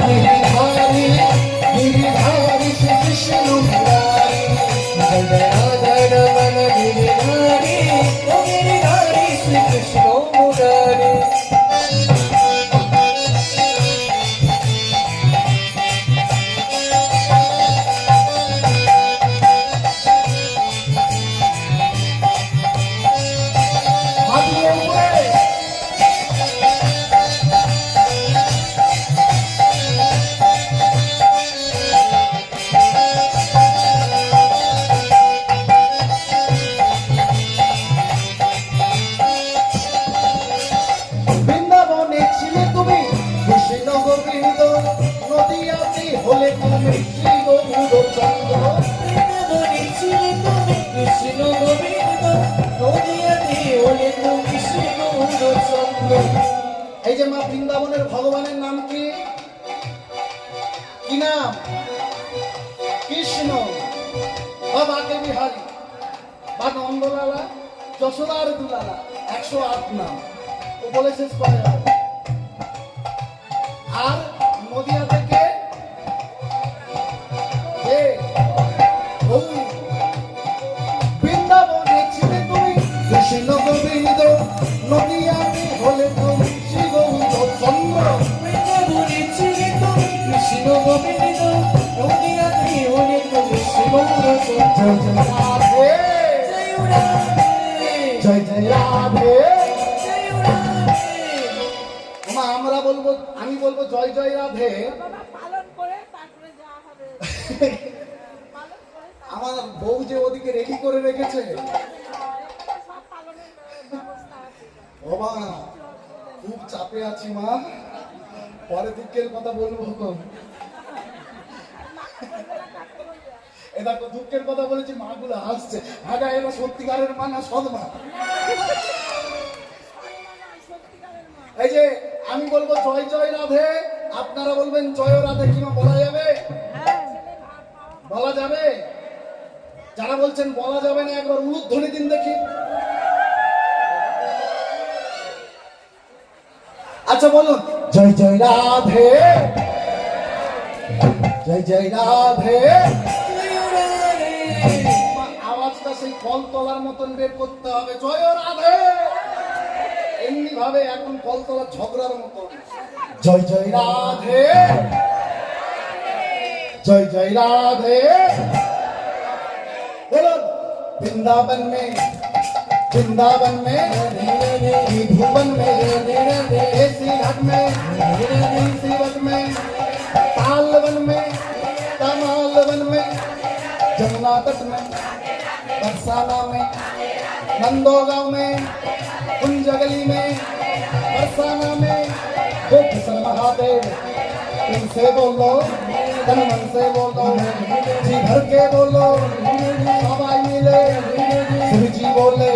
गिरिधारी गिरिधारी श्री कृष्ण मुरारी जय राधा रमण गिरिधारी ओ गिरिधारी श्री कृष्ण मुरारी এই যে মা বৃন্দাবনের ভগবানের নাম কি কি নাম কৃষ্ণ বা বাকে বিহারী বা নন্দলালা যশোদার দুলালা 108 নাম ও বলে শেষ করা যাবে আর নদিয়া থেকে বৃন্দাবনে ছিলে তুমি কৃষ্ণ গোবিন্দ নদিয়াতে হলে তুমি শ্রী গৌর চন্দ্র বৃন্দাবনে ছিলে তুমি কৃষ্ণ গোবিন্দ নদিয়াতে হলে তুমি শ্রী গৌর চন্দ্র জয় জয় রাধে আমরা বলবো আমি বলবো জয় জয় রাধে পালন করে তারপরে যা হবে আমার বউ যে ওদিকে রেডি করে রেখেছে বাবা খুব চাপে আছি মা পরে দুঃখের কথা বলবো এ দেখো দুঃখের কথা বলেছি মা গুলো হাসছে আগে এবার সত্যিকারের মা না সদমা এই যে আমি বলবো জয় জয় রাধে আপনারা বলবেন জয় রাধে কিনা বলা যাবে বলা যাবে যারা বলছেন বলা যাবে না একবার উলুধ্বনি দিন দেখি আচ্ছা বলুন জয় জয় রাধে জয় জয় রাধে আওয়াজটা সেই কল তোলার মতন বের করতে হবে জয় রাধে এমনি ভাবে এখন কল তোলা ঝগড়ার মতন জয় জয় রাধে জয় জয় রাধে बोलो वृंदावन में भुवन में देसी घाट में सीवत में तालवन में तमालवन में जमुना तट में बरसाना में नंदोगांव में कुंजगली में बरसाना में गोपेश्वर महादेव तुमसे बोलो तन मन से बोलो जी भर के बोलो सबाई मिले शिव जी बोले